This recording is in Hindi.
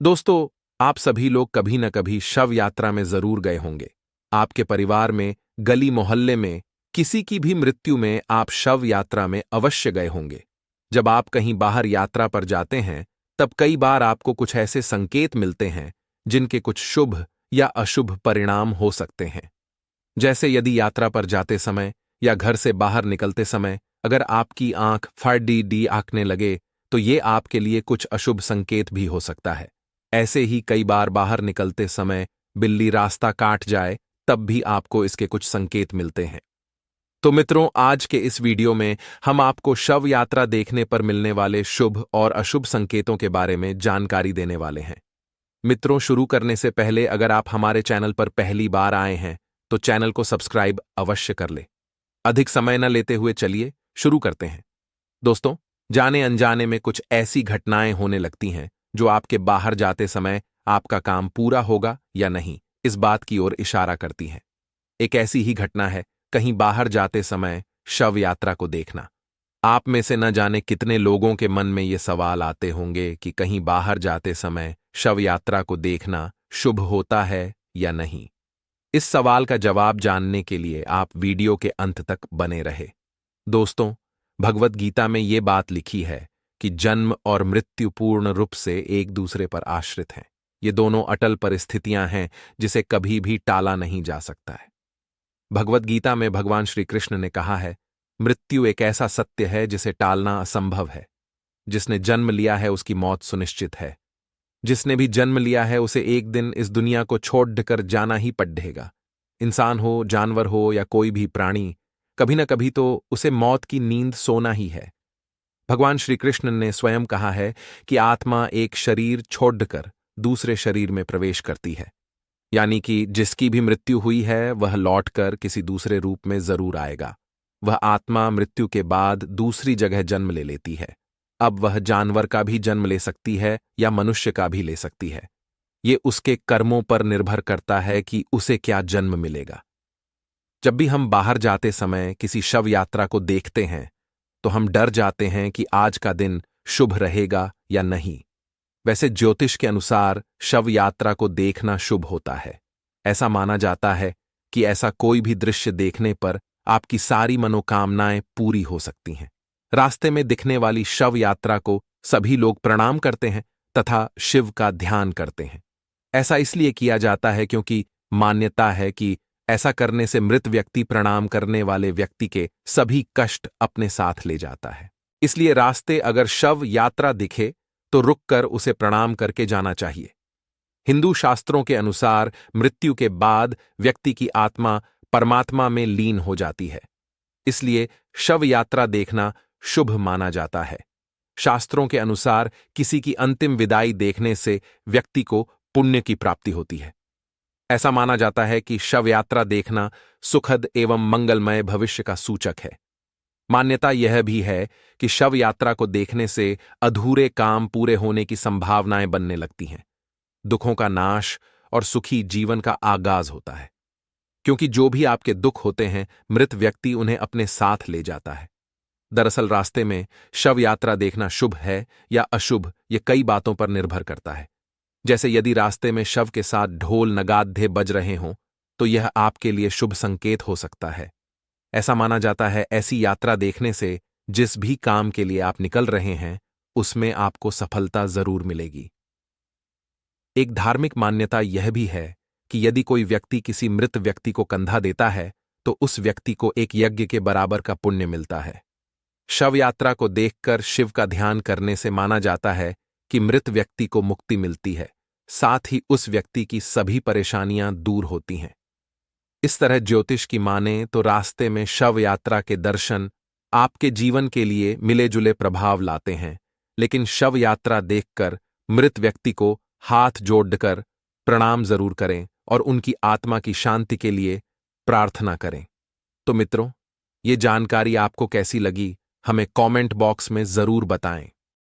दोस्तों, आप सभी लोग कभी न कभी शव यात्रा में जरूर गए होंगे। आपके परिवार में, गली मोहल्ले में, किसी की भी मृत्यु में आप शव यात्रा में अवश्य गए होंगे। जब आप कहीं बाहर यात्रा पर जाते हैं, तब कई बार आपको कुछ ऐसे संकेत मिलते हैं जिनके कुछ शुभ या अशुभ परिणाम हो सकते हैं। जैसे यदि यात्रा पर जाते समय या घर से बाहर निकलते समय अगर आपकी आंख फड़ी आंकने लगे, तो ये आपके लिए कुछ अशुभ संकेत भी हो सकता है। ऐसे ही कई बार बाहर निकलते समय बिल्ली रास्ता काट जाए, तब भी आपको इसके कुछ संकेत मिलते हैं। तो मित्रों, आज के इस वीडियो में हम आपको शव यात्रा देखने पर मिलने वाले शुभ और अशुभ संकेतों के बारे में जानकारी देने वाले हैं। मित्रों, शुरू करने से पहले अगर आप हमारे चैनल पर पहली बार आए हैं तो चैनल को सब्सक्राइब अवश्य कर ले। अधिक समय न लेते हुए चलिए शुरू करते हैं। दोस्तों, जाने अनजाने में कुछ ऐसी घटनाएं होने लगती हैं जो आपके बाहर जाते समय आपका काम पूरा होगा या नहीं, इस बात की ओर इशारा करती हैं। एक ऐसी ही घटना है कहीं बाहर जाते समय शव यात्रा को देखना। आप में से न जाने कितने लोगों के मन में ये सवाल आते होंगे कि कहीं बाहर जाते समय शव यात्रा को देखना शुभ होता है या नहीं। इस सवाल का जवाब जानने के लिए आप वीडियो के अंत तक बने रहे। दोस्तों, भगवत गीता में ये बात लिखी है कि जन्म और मृत्यु पूर्ण रूप से एक दूसरे पर आश्रित हैं। ये दोनों अटल परिस्थितियां हैं जिसे कभी भी टाला नहीं जा सकता है। भगवत गीता में भगवान श्री कृष्ण ने कहा है, मृत्यु एक ऐसा सत्य है जिसे टालना असंभव है। जिसने जन्म लिया है उसकी मौत सुनिश्चित है। जिसने भी जन्म लिया है उसे एक दिन इस दुनिया को छोड़कर जाना ही पड़ेगा। इंसान हो, जानवर हो या कोई भी प्राणी, कभी न कभी तो उसे मौत की नींद सोना ही है। भगवान श्री कृष्ण ने स्वयं कहा है कि आत्मा एक शरीर छोड़कर दूसरे शरीर में प्रवेश करती है, यानी कि जिसकी भी मृत्यु हुई है वह लौटकर किसी दूसरे रूप में जरूर आएगा। वह आत्मा मृत्यु के बाद दूसरी जगह जन्म ले लेती है। अब वह जानवर का भी जन्म ले सकती है या मनुष्य का भी ले सकती है। ये उसके कर्मों पर निर्भर करता है कि उसे क्या जन्म मिलेगा। जब भी हम बाहर जाते समय किसी शव यात्रा को देखते हैं तो हम डर जाते हैं कि आज का दिन शुभ रहेगा या नहीं। वैसे ज्योतिष के अनुसार शव यात्रा को देखना शुभ होता है। ऐसा माना जाता है कि ऐसा कोई भी दृश्य देखने पर आपकी सारी मनोकामनाएं पूरी हो सकती हैं। रास्ते में दिखने वाली शव यात्रा को सभी लोग प्रणाम करते हैं तथा शिव का ध्यान करते हैं। ऐसा इसलिए किया जाता है क्योंकि मान्यता है कि ऐसा करने से मृत व्यक्ति प्रणाम करने वाले व्यक्ति के सभी कष्ट अपने साथ ले जाता है। इसलिए रास्ते अगर शव यात्रा दिखे तो रुककर उसे प्रणाम करके जाना चाहिए। हिंदू शास्त्रों के अनुसार मृत्यु के बाद व्यक्ति की आत्मा परमात्मा में लीन हो जाती है। इसलिए शव यात्रा देखना शुभ माना जाता है। शास्त्रों के अनुसार किसी की अंतिम विदाई देखने से व्यक्ति को पुण्य की प्राप्ति होती है। ऐसा माना जाता है कि शव यात्रा देखना सुखद एवं मंगलमय भविष्य का सूचक है। मान्यता यह भी है कि शव यात्रा को देखने से अधूरे काम पूरे होने की संभावनाएं बनने लगती हैं। दुखों का नाश और सुखी जीवन का आगाज होता है। क्योंकि जो भी आपके दुख होते हैं, मृत व्यक्ति उन्हें अपने साथ ले जाता है। दरअसल रास्ते में शव यात्रा देखना शुभ है या अशुभ, ये कई बातों पर निर्भर करता है। जैसे यदि रास्ते में शव के साथ ढोल नगाड़े बज रहे हों तो यह आपके लिए शुभ संकेत हो सकता है। ऐसा माना जाता है ऐसी यात्रा देखने से जिस भी काम के लिए आप निकल रहे हैं उसमें आपको सफलता जरूर मिलेगी। एक धार्मिक मान्यता यह भी है कि यदि कोई व्यक्ति किसी मृत व्यक्ति को कंधा देता है तो उस व्यक्ति को एक यज्ञ के बराबर का पुण्य मिलता है। शव यात्रा को देखकर शिव का ध्यान करने से माना जाता है कि मृत व्यक्ति को मुक्ति मिलती है, साथ ही उस व्यक्ति की सभी परेशानियां दूर होती हैं। इस तरह ज्योतिष की माने तो रास्ते में शव यात्रा के दर्शन आपके जीवन के लिए मिले जुले प्रभाव लाते हैं, लेकिन शव यात्रा देखकर मृत व्यक्ति को हाथ जोड़कर प्रणाम जरूर करें और उनकी आत्मा की शांति के लिए प्रार्थना करें। तो मित्रों, ये जानकारी आपको कैसी लगी हमें कमेंट बॉक्स में जरूर बताएं।